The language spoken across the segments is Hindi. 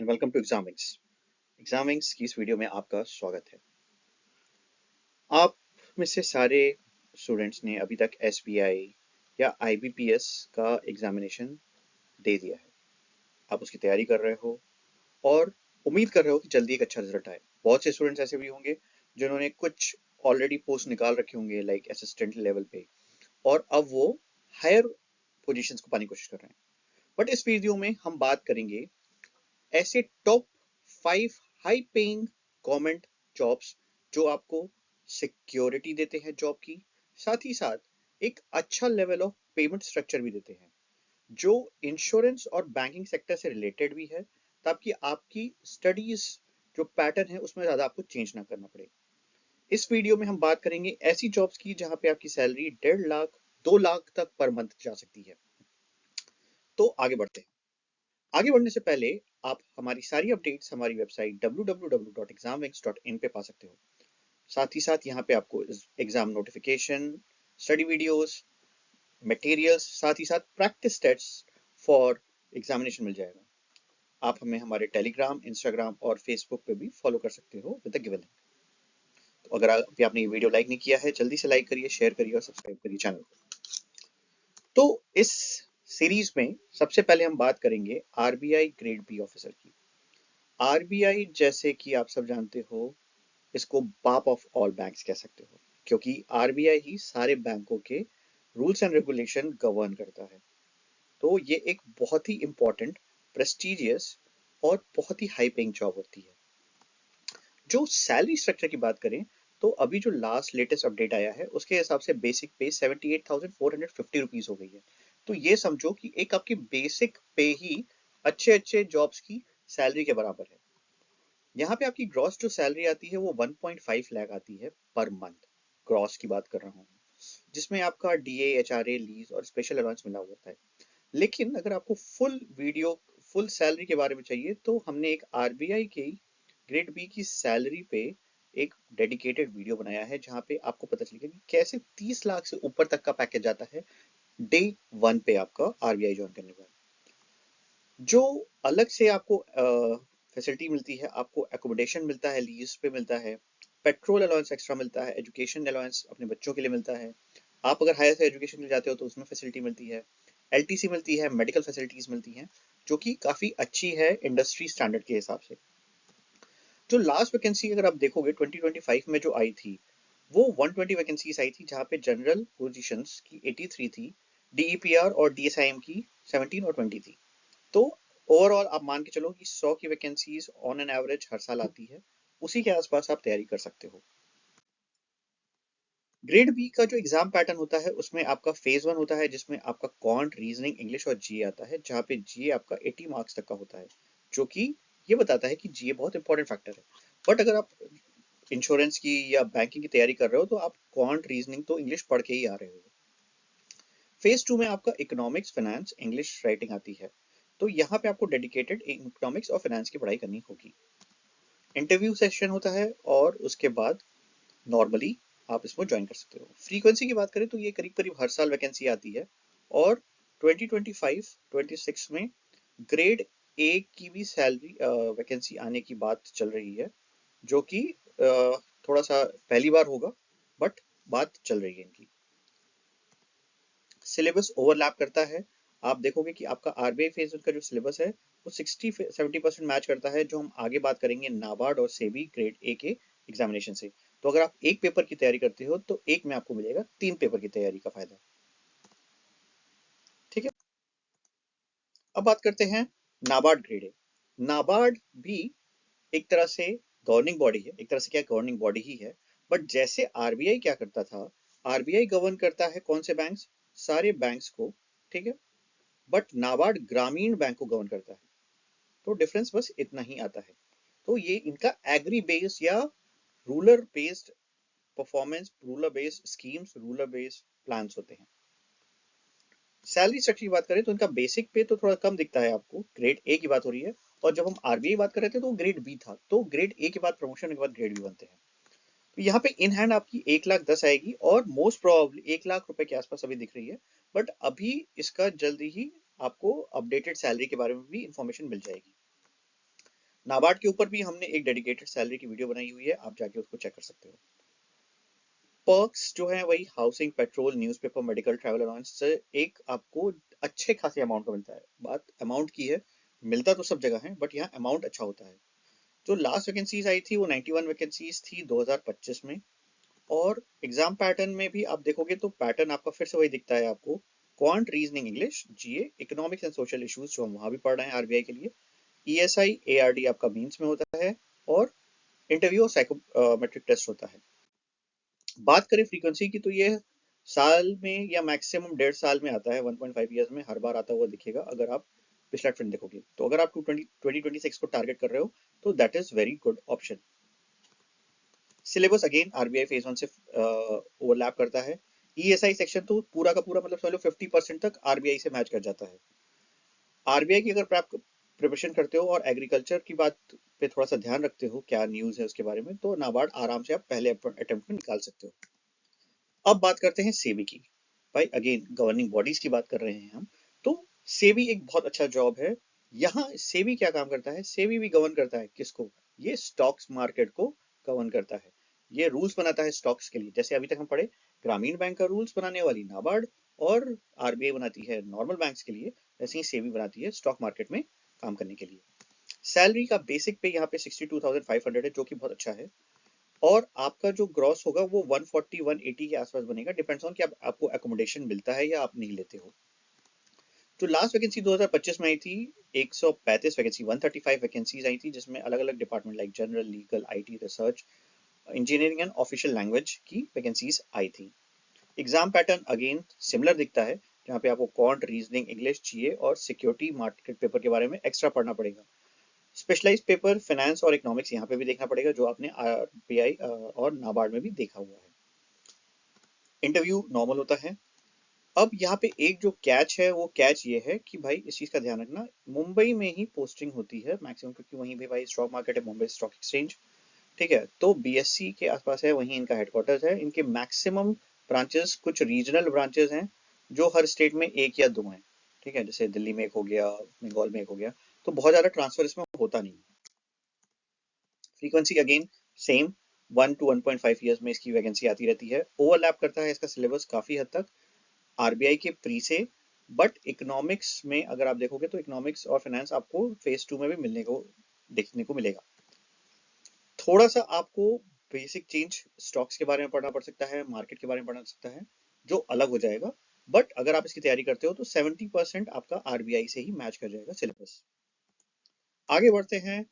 And welcome to Examwings. Examwings की इस वीडियो में आपका स्वागत है। आप में से सारे स्टूडेंट्स ने अभी तक एसबीआई या आईबीपीएस का एग्जामिनेशन दे दिया है। आप उसकी तैयारी कर रहे हो और उम्मीद कर रहे हो कि जल्दी एक अच्छा रिजल्ट आए। बहुत से स्टूडेंट्स ऐसे भी होंगे जिन्होंने कुछ ऑलरेडी पोस्ट निकाल रखे होंगे लाइक असिस्टेंट लेवल पे, और अब वो हायर पोजीशंस को पाने की कोशिश कर रहे हैं। बट इस वीडियो में हम बात करेंगे ऐसे top 5 high paying government jobs जो आपको सिक्योरिटी देते हैं जॉब की, साथ ही साथ एक अच्छा लेवल ऑफ पेमेंट स्ट्रक्चर भी देते हैं जो इंश्योरेंस और बैंकिंग सेक्टर से रिलेटेड भी है, ताकि आपकी स्टडीज जो पैटर्न है उसमें ज्यादा आपको चेंज ना करना पड़े। इस वीडियो में हम बात करेंगे ऐसी जॉब्स की जहां पे आपकी सैलरी 1.5 लाख 2 लाख तक पर मंथ जा सकती है। तो आगे बढ़ते हैं। आगे बढ़ने से पहले आप हमारी सारी अपडेट्स हमारी वेबसाइट www.examwings.in पे पा सकते हो। साथ ही साथ यहाँ पे आपको exam notification, study videos, materials, साथ ही साथ प्रैक्टिस टेस्ट फॉर एग्जामिनेशन मिल जाएगा। आप हमें हमारे टेलीग्राम, इंस्टाग्राम और फेसबुक पे भी फॉलो कर सकते हो विद द गिवन लिंक। तो अगर अभी आपने ये वीडियो लाइक नहीं किया है, जल्दी से लाइक करिए, शेयर करिए और सब्सक्राइब करिए चैनल को। तो इस सीरीज में सबसे पहले हम बात करेंगे आरबीआई ग्रेड बी ऑफिसर की। आरबीआई, जैसे कि आप सब जानते हो, इसको बाप ऑफ ऑल बैंक्स कह सकते हो, क्योंकि आरबीआई ही सारे बैंकों के रूल्स एंड रेगुलेशन गवर्न करता है। तो ये एक बहुत ही इंपॉर्टेंट, प्रेस्टिजियस और बहुत ही हाई पेइंग जॉब होती है। जो सैलरी स्ट्रक्चर की बात करें तो अभी जो लास्ट लेटेस्ट अपडेट आया है उसके हिसाब से बेसिक पे 78,450 रुपीज हो गई है। तो ये समझो कि एक आपकी बेसिक पे ही अच्छे अच्छे जॉब्स की सैलरी के बराबर है। यहाँ पे आपकी ग्रॉस जो सैलरी आती है वो 1.5 लाख आती है पर मंथ। ग्रॉस की बात कर रहा हूँ, जिसमें आपका डीए, एचआरए, लीज और स्पेशल अलाउंस मिला होता है। लेकिन अगर आपको फुल सैलरी के बारे में चाहिए तो हमने एक आरबीआई की ग्रेड बी की सैलरी पे एक डेडिकेटेड वीडियो बनाया है, जहाँ पे आपको पता चलेगा कि कैसे 30 लाख से ऊपर तक का पैकेज जाता है डे 1 पे आपका आरबीआई ज्वाइन करने पर। जो अलग से आपको फैसिलिटी मिलती है, आपको एकोमोडेशन मिलता है, लीज पे मिलता है, पेट्रोल अलाउंस एक्स्ट्रा मिलता है, एजुकेशन अलाउंस अपने बच्चों के लिए मिलता है। आप अगर हायर से एजुकेशन के लिए जाते हो तो उसमें फैसिलिटी मिलती है, एलटीसी मिलती है, मेडिकल फैसिलिटीज मिलती हैं, जो कि काफी अच्छी है इंडस्ट्री स्टैंडर्ड के हिसाब से। जो लास्ट वैकेंसी अगर आप देखोगे 2025 में जो आई थी, वो 120 वैकेंसीज आई थी, जहाँ पे जनरल पोजीशंस की 83 थी, डीईपीआर और डीएसआईएम की 17 और 20 थी। तो ओवरऑल आप मान के चलो कि 100 की वैकेंसीज ऑन एन एवरेज हर साल आती है। उसी के आसपास आप तैयारी कर सकते हो। ग्रेड बी का जो एग्जाम पैटर्न होता है उसमें आपका फेज 1 होता है, जिसमें आपका क्वांट, रीजनिंग, इंग्लिश और जीए आता है, जहाँ पे जीए आपका 80 मार्क्स तक का होता है, जो कि ये बताता है कि जीए बहुत इंपॉर्टेंट फैक्टर है। बट अगर आप इंश्योरेंस की या बैंकिंग की तैयारी कर रहे हो तो आप क्वांट, रीजनिंग तो इंग्लिश पढ़ के ही आ रहे हो। फेज 2 में आपका इकोनॉमिक्स, फाइनेंस, इंग्लिश, राइटिंग आती है। तो यहाँ पे आपको डेडिकेटेड इकोनॉमिक्स और फाइनेंस की पढ़ाई करनी होगी। इंटरव्यू सेशन होता है और उसके बाद नॉर्मली आप इसमें ज्वाइन कर सकते हो। फ्रीक्वेंसी की बात करें तो ये करीब करीब हर साल वैकेंसी आती है, और 2025-26 में ग्रेड ए की भी सैलरी वैकेंसी आने की बात चल रही है, जो कि थोड़ा सा पहली बार होगा, बट बात चल रही है इनकी। सिलेबस ओवरलैप करता है। आप देखोगे कि आपका आरबीआई फेज का जो सिलेबस है वो 60-70% मैच करता है, जो हम आगे बात करेंगे नाबार्ड और सेबी ग्रेड ए के एग्जामिनेशन से। तो अगर आप एक पेपर की तैयारी करते हो तो एक में आपको मिलेगा 3 पेपर की तैयारी का फायदा। ठीक है, अब बात करते हैं नाबार्ड ग्रेड ए। नाबार्ड भी एक तरह से गवर्निंग बॉडी है, एक तरह से क्या गवर्निंग बॉडी ही है। बट जैसे आरबीआई क्या करता था, आरबीआई गवर्न करता है कौन से बैंक्स, सारे बैंक्स को, ठीक है। बट नाबार्ड ग्रामीण बैंक को गवर्न करता है। तो डिफरेंस बस इतना ही आता है। तो ये इनका एग्री बेस्ड या rural based performance, rural based schemes, rural based plans होते हैं। सैलरी स्ट्रक्चर की बात करें तो इनका बेसिक पे तो थोड़ा कम दिखता है आपको, ग्रेड ए की बात हो रही है। और जब हम आरबीआई बात कर रहे थे तो ग्रेड बी था, तो ग्रेड ए के बाद प्रमोशन के बाद ग्रेड बी बनते हैं। तो यहाँ पे इन हैंड आपकी 1,10,000 आएगी, और मोस्ट प्रोबेबली 1 लाख रुपए के आसपास अभी दिख रही है। बट अभी इसका जल्दी ही आपको अपडेटेड सैलरी के बारे में भी इंफॉर्मेशन मिल जाएगी। नाबार्ड के ऊपर भी हमने एक डेडिकेटेड सैलरी की वीडियो बनाई हुई है, आप जाके उसको चेक कर सकते हो। पर्क्स जो है वही housing, petrol, newspaper, medical, travel allowance से एक आपको अच्छे खासे अमाउंट का मिलता है। बात अमाउंट की है, मिलता तो सब जगह है बट यहाँ अमाउंट अच्छा होता है। जो लास्ट वैकेंसीज आई थी वो 91 वैकेंसीज थी 2025 में। और एग्जाम पैटर्न में भी आप देखोगे तो पैटर्न आपका फिर से वही दिखता है आपको। Quant, reasoning, English, GA, economics and social issues जो हम वहां भी पढ़ रहे हैं आरबीआई के लिए। ईएसआई, एआरडी आपका मीन्स में होता है और इंटरव्यू और साइकोमेट्रिक टेस्ट होता है। बात करें फ्रीक्वेंसी की तो ये साल में या मैक्सिमम 1.5 साल में आता है, 1.5 ईयर्स में हर बार आता हुआ दिखेगा अगर आप पिछला ट्रेंड देखोगे तो। अगर आप 2026 को टारगेट कर रहे हो तो that is very good option. Syllabus again RBI phase 1 से ओवरलैप करता है। ईएसआई सेक्शन तो पूरा का पूरा मतलब समझ लो 50% तक आरबीआई से मैच कर जाता है। आरबीआई की अगर आप प्रिपरेशन करते हो और एग्रीकल्चर की बात पे थोड़ा सा ध्यान रखते हो क्या न्यूज है उसके बारे में, तो नाबार्ड आराम से आप पहले अटेम्प्ट में निकाल सकते हो। अब बात करते हैं सेबी की। भाई अगेन गवर्निंग बॉडीज की बात कर रहे हैं हम, तो सेबी एक बहुत अच्छा जॉब है। यहाँ सेबी क्या काम करता है, सेबी भी गवर्न करता है किसको, ये स्टॉक्स मार्केट को गवर्न करता है। ये रूल्स बनाता है स्टॉक्स के लिए, जैसे अभी तक हम पढ़े ग्रामीण बैंक का रूल्स बनाने वाली नाबार्ड और आरबीआई बनाती है नॉर्मल बैंक्स के लिए, वैसे ही सेबी बनाती है स्टॉक मार्केट में काम करने के लिए। सैलरी का बेसिक पे यहाँ पे 62,500 है जो कि बहुत अच्छा है। और आपका जो ग्रॉस होगा वो 140 180 के आसपास बनेगा, डिपेंड्स ऑन कि आपको एकोमोडेशन मिलता है या आप नहीं लेते हो। जो लास्ट वैकेंसी 2025 में आई थी 135 वैकेंसी, 135 वैकेंसीज आई थी जिसमें अलग अलग department like general, legal, IT, research, engineering and official language की वैकेंसीज आई थी। एग्जाम पैटर्न अगेन सिमिलर दिखता है, जहाँ पे आपको क्वांट, रीजनिंग, इंग्लिश, जीए और सिक्योरिटी मार्केट पेपर के बारे में एक्स्ट्रा पढ़ना पड़ेगा। स्पेशलाइज पेपर फाइनेंस और इकोनॉमिक्स यहाँ पे भी देखना पड़ेगा जो आपने आरबीआई और नाबार्ड में भी देखा हुआ है। इंटरव्यू नॉर्मल होता है। अब यहाँ पे एक जो कैच है वो कैच ये है कि भाई इस चीज का ध्यान रखना, मुंबई में ही पोस्टिंग होती है मैक्सिमम, क्योंकि वहीं पे भाई स्टॉक मार्केट है, मुंबई स्टॉक एक्सचेंज। ठीक है, तो बीएससी के आसपास है, वहीं इनका हेडक्वार्टर्स है। इनके मैक्सिमम ब्रांचेस, कुछ रीजनल ब्रांचेस हैं जो हर स्टेट में एक या दो हैं। ठीक है, जैसे दिल्ली में एक हो गया, बंगाल में एक हो गया, तो बहुत ज्यादा ट्रांसफर इसमें होता नहीं। Frequency again same, 1 to 1.5 years में इसकी वैकेंसी आती रहती है। ओवरलैप करता है इसका सिलेबस काफी हद तक आरबीआई के प्री से। बट इकोनॉमिक्स में अगर आप देखोगे तो इकोनॉमिक्स और फाइनेंस आपको फेज 2 में भी मिलने को देखने को मिलेगा। थोड़ा सा आपको बेसिक चेंज स्टॉक्स के बारे में पढ़ना पड़ सकता है, मार्केट के बारे में पढ़ना पड़ सकता है, जो अलग हो जाएगा। बट अगर आप इसकी तैयारी करते हो तो 70% आपका आरबीआई से ही मैच कर जाएगा सिलेबस। आगे बढ़ते हैं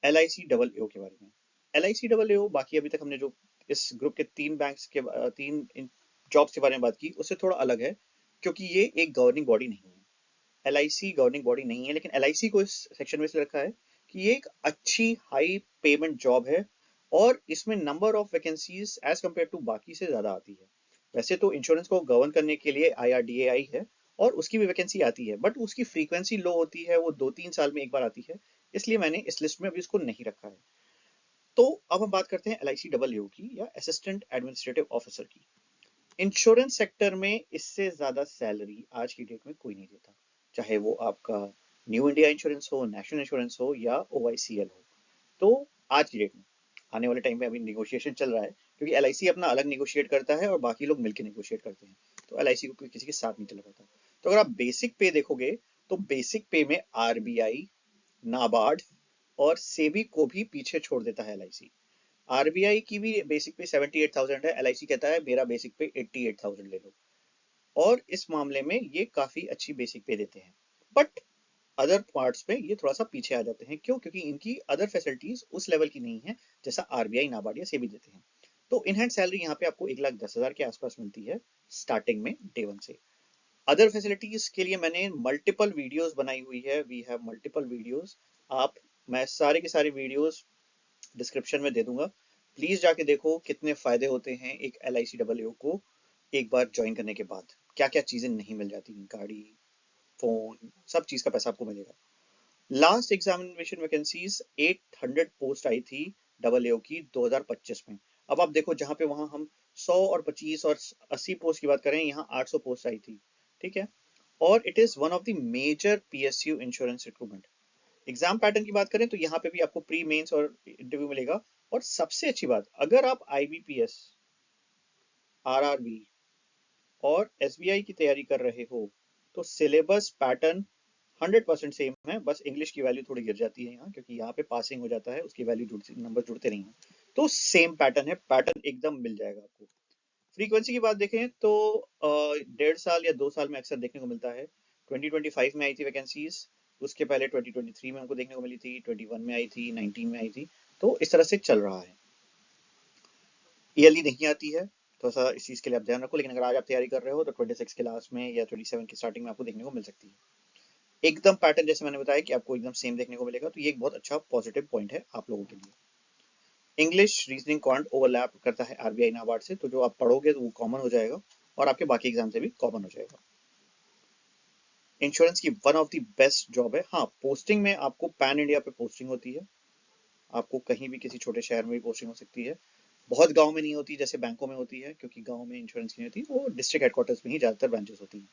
L I C double A के बारे में। L I C double A, बाकी अभी तक हमने जो इस ग्रुप के तीन बैंक्स के तीन जॉब्स के बारे में बात की उससे थोड़ा अलग है, क्योंकि ये एक गवर्निंग बॉडी नहीं है। L I C governing body नहीं है, लेकिन एल आई सी को इस सेक्शन में से रखा है कि ये एक अच्छी हाई पेमेंट जॉब है और इसमें number of vacancies as compare to बाकी से ज्यादा आती है। वैसे तो इंश्योरेंस को गवर्न करने के लिए आईआरडीएआई है और उसकी भी वैकेंसी आती है, बट उसकी फ्रीक्वेंसी लो होती है, वो 2-3 साल में एक बार आती है, इसलिए मैंने इस लिस्ट में अभी उसको नहीं रखा है। तो अब हम बात करते हैं L I C W की, या असिस्टेंट एडमिनिस्ट्रेटिव ऑफिसर की। इंश्योरेंस सेक्टर में इससे ज्यादा सैलरी आज की डेट में कोई नहीं देता, चाहे वो आपका न्यू इंडिया इंश्योरेंस हो, नेशनल इंश्योरेंस हो या ओआईसीएल हो। तो आज की डेट में, आने वाले टाइम में अभी निगोशिएशन चल रहा है, क्योंकि एलआईसी अपना अलग निगोशिएट करता है और बाकी लोग मिलकर निगोशिएट करते हैं, तो एलआईसी को किसी के साथ नहीं चला पाता। तो अगर आप बेसिक पे देखोगे तो बेसिक पे में आरबीआई, नाबार्ड और सेबी को भी पीछे छोड़ देता है एलआईसी। आरबीआई की भी बेसिक पे 78,000 है, एलआईसी कहता है मेरा बेसिक पे 88,000 ले लो, और इस मामले में ये काफी अच्छी बेसिक पे देते हैं। बट अदर पार्ट्स पे ये थोड़ा सा पीछे आ जाते हैं, क्यों, क्योंकि इनकी अदर फैसिलिटीज उस लेवल की नहीं है जैसा आरबीआई, नाबार्ड या सेबी देते हैं। तो इन हैंड सैलरी यहाँ पे आपको 1,10,000 के आसपास मिलती है स्टार्टिंग में, डे वन से। अदर फैसिलिटीज के लिए मैंने मल्टीपल वीडियोस बनाई हुई है, वी हैव मल्टीपल वीडियोस। आप, मैं सारे के सारे वीडियोस डिस्क्रिप्शन में दे दूंगा, प्लीज जाके देखो कितने फायदे होते हैं एक एल आई सी डबल को एक बार ज्वाइन करने के बाद, क्या क्या चीजें नहीं मिल जाती, गाड़ी, फोन, सब चीज का पैसा आपको मिलेगा। लास्ट एग्जामिनेशन वैकेंसीज 800 पोस्ट आई थी डबल ए की 2025 में। अब आप देखो, जहां पे वहां हम 100 और 25 और 80 पोस्ट की बात करें, यहाँ 800 पोस्ट आई थी। ठीक है, और it is one of the major PSU insurance recruitment. Exam pattern की बात करें तो यहाँ पे भी आपको प्री मेंस और इंटरव्यू मिलेगा। और सबसे अच्छी बात, अगर आप आईबीपीएस, आरआरबी और एसबीआई की तैयारी कर रहे हो तो सिलेबस पैटर्न 100% सेम है। बस इंग्लिश की वैल्यू थोड़ी गिर जाती है यहाँ, क्योंकि यहाँ पे पासिंग हो जाता है, उसकी वैल्यू जुड़ती, नंबर जुड़ते नहीं हैं। तो सेम पैटर्न है, पैटर्न एकदम मिल जाएगा आपको। फ्रीक्वेंसी की बात देखें तो 1.5 साल या 2 साल में अक्सर देखने को मिलता है। 2025 में आई थी वैकेंसीज, उसके पहले 2023 में हमको देखने को मिली थी, 21 में आई थी, 19 में आई थी। तो इस तरह से चल रहा है। ईयरली नहीं आती है, थोड़ा सा इस चीज़ के लिए आप ध्यान रखो। लेकिन अगर आज आप तैयारी कर रहे हो तो 26 के लास्ट में या 27 की स्टार्टिंग में आपको देखने को मिल सकती है। एकदम पैटर्न जैसे मैंने बताया कि आपको एकदम सेम देखने को मिलेगा, तो ये एक बहुत अच्छा पॉजिटिव पॉइंट है आप लोगों के लिए। इंग्लिश, रीजनिंग, क्वांट ओवरलैप करता है आरबीआई नाबार्ड से, तो जो आप पढ़ोगे तो वो कॉमन हो जाएगा और आपके बाकी एग्जाम से भी कॉमन हो जाएगा। इंश्योरेंस की one of the best job है। हाँ, पोस्टिंग में आपको पैन इंडिया पे पोस्टिंग होती है, आपको कहीं भी किसी छोटे शहर में भी पोस्टिंग हो सकती है। बहुत गांव में नहीं होती जैसे बैंकों में होती है, क्योंकि गांव में इंश्योरेंस नहीं होती, वो डिस्ट्रिक्ट हेडक्वार्टर्स में ही ज्यादातर ब्रांचेस होती हैं।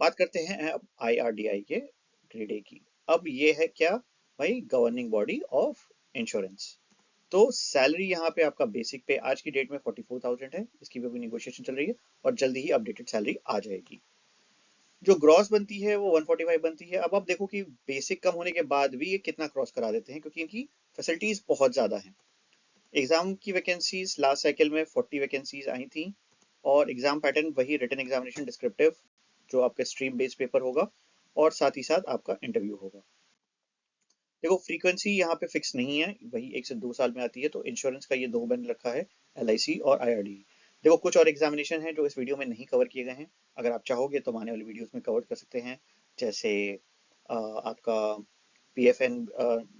बात करते हैं अब आईआरडीआई के ग्रेड ए की। अब ये है क्या भाई, गवर्निंग बॉडी ऑफ इंश्योरेंस। तो सैलरी यहाँ पे आपका बेसिक पे आज की डेट में 44,000 है, इसकी भी अभी निगोशिएशन चल रही है और जल्दी ही अपडेटेड सैलरी आ जाएगी। जो ग्रॉस बनती है वो 145 बनती है। अब आप देखो कि बेसिक कम होने के बाद भी ये कितना क्रॉस करा देते हैं, क्योंकि इनकी फैसिलिटीज बहुत ज्यादा हैं। एग्जाम की वैकेंसीज लास्ट साइकिल में 40 वैकेंसीज आई थी, और एग्जाम पैटर्न वही, रिटन एग्जामिनेशन डिस्क्रिप्टिव, जो आपका स्ट्रीम बेस्ड पेपर होगा, और साथ ही साथ आपका इंटरव्यू होगा। देखो फ्रीक्वेंसी यहाँ पे फिक्स नहीं है, वही 1 से 2 साल में आती है। तो इंश्योरेंस का ये दो बन रखा है, एलआईसी और आईआरडी। देखो कुछ और एग्जामिनेशन है जो इस वीडियो में नहीं कवर किए गए हैं, अगर आप चाहोगे तो आने वाली वीडियोस में कवर कर सकते हैं। जैसे आपका पीएफएन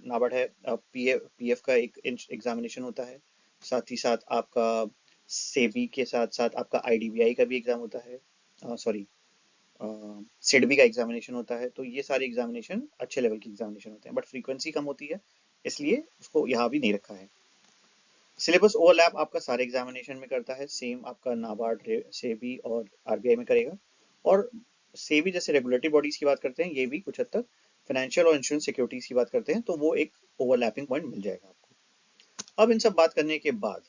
नाबार्ड है, पीएफ का एक एग्जामिनेशन होता है। साथ ही साथ आपका सेबी के साथ साथ आपका आईडीबीआई का भी एग्जाम होता है, सॉरी सिडबी का एग्जामिनेशन होता है। तो ये सारे एग्जामिनेशन अच्छे लेवल के एग्जामिनेशन होते हैं, बट फ्रीक्वेंसी कम होती है, इसलिए उसको यहाँ भी नहीं रखा है। सिलेबस ओवरलैप आपका सारे एग्जामिनेशन में करता है, सेम आपका नाबार्ड, सेबी और आरबीआई में करेगा। और सेबी जैसे रेगुलेटरी बॉडीज की बात करते हैं, ये भी कुछ हद तक फाइनेंशियल और इंश्योरेंस सिक्योरिटीज की बात करते हैं, तो वो एक ओवरलैपिंग पॉइंट मिल जाएगा आपको। अब इन सब बात करने के बाद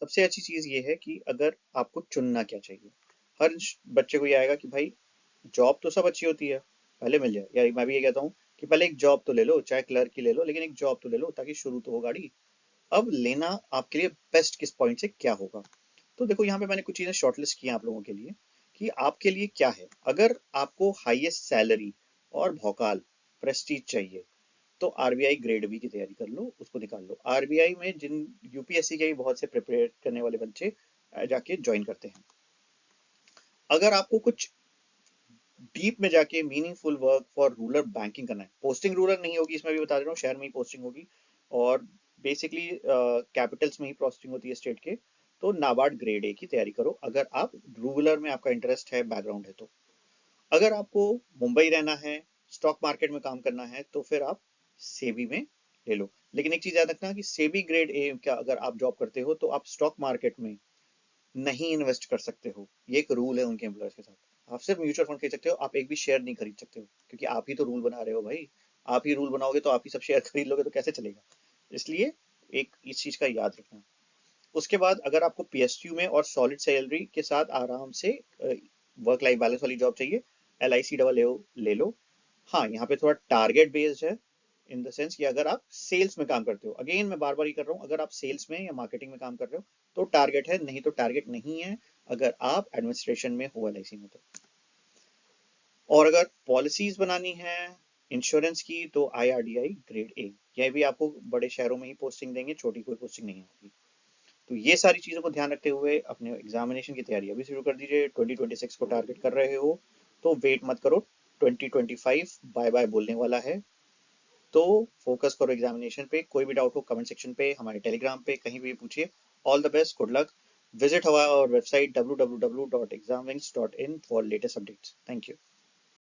सबसे अच्छी चीज ये है कि अगर आपको चुनना क्या चाहिए, हर बच्चे को ये आएगा कि भाई जॉब तो सब अच्छी होती है, पहले मिल जाए। यार मैं भी ये कहता हूँ कि पहले एक जॉब तो ले लो, चाहे क्लर्क की ले लो, लेकिन एक जॉब तो ले लो ताकि शुरू तो हो गाड़ी। अब लेना आपके लिए बेस्ट किस पॉइंट से क्या होगा। तो देखो यहाँ पे मैंने कुछ चीजें शॉर्टलिस्ट की हैं आप लोगों के लिए कि आपके लिए क्या है। अगर आपको हाईएस्ट सैलरी और भौकाल, प्रेस्टीज चाहिए, तो आरबीआई ग्रेड बी की तैयारी कर लो, उसको निकाल लो। आरबीआई में जिन यूपीएससी के भी बहुत से प्रिपेयर करने वाले बच्चे जाके ज्वाइन करते हैं। अगर आपको कुछ डीप में जाके meaningful work for rural banking करना है, पोस्टिंग रूरल नहीं होगी, इसमें भी बता दे रहा हूँ, शहर में ही पोस्टिंग होगी, और बेसिकली कैपिटल्स में ही पोस्टिंग होती है स्टेट के। तो नाबार्ड ग्रेड ए की तैयारी करो अगर आप रूरल में आपका इंटरेस्ट है, बैकग्राउंड है तो। अगर आपको मुंबई रहना है, स्टॉक मार्केट में काम करना है, तो फिर आप सेबी में ले लो। लेकिन एक चीज याद रखना कि सेबी ग्रेड ए का अगर आप जॉब करते हो तो आप स्टॉक मार्केट में नहीं इन्वेस्ट कर सकते हो, ये एक रूल है उनके एम्प्लॉयर्स के साथ। आप सिर्फ म्यूचुअल फंड खरीद सकते हो, आप एक भी शेयर नहीं खरीद सकते हो, क्योंकि आप ही तो रूल बना रहे हो भाई। आप ही रूल बनाओगे तो आप ही सब शेयर खरीद लोगे तो कैसे चलेगा। इसलिए एक इस चीज का याद रखना। उसके बाद अगर आपको पीएसयू में और सॉलिड सैलरी के साथ आराम से वर्क लाइफ बैलेंस वाली जॉब चाहिए, एल आई सी डबल ले लो। हाँ, यहाँ पे थोड़ा टारगेट बेस्ड है, इन द सेंस कि अगर आप सेल्स में काम करते हो, अगेन मैं बार बार ये कर रहा हूँ, अगर आप सेल्स में या मार्केटिंग में काम कर रहे हो तो टारगेट है, नहीं तो टारगेट नहीं है अगर आप एडमिनिस्ट्रेशन में हो एलआईसी में तो। और अगर पॉलिसीज बनानी है इंश्योरेंस की तो आईआरडीआई ग्रेड ए, यह भी आपको बड़े शहरों में ही पोस्टिंग देंगे, छोटी कोई पोस्टिंग नहीं होगी। तो ये सारी चीजों को ध्यान रखते हुए अपने एग्जामिनेशन की तैयारी अभी शुरू कर दीजिए। 2026 को टारगेट कर रहे हो तो वेट मत करो, 2025 बाय बाय बोलने वाला है। तो फोकस करो एग्जामिनेशन पे। कोई भी डाउट हो कमेंट सेक्शन पे, हमारे टेलीग्राम पे कहीं भी पूछिए। All the best, good luck. Visit हमारा website www.examwings.in for latest updates. Thank you.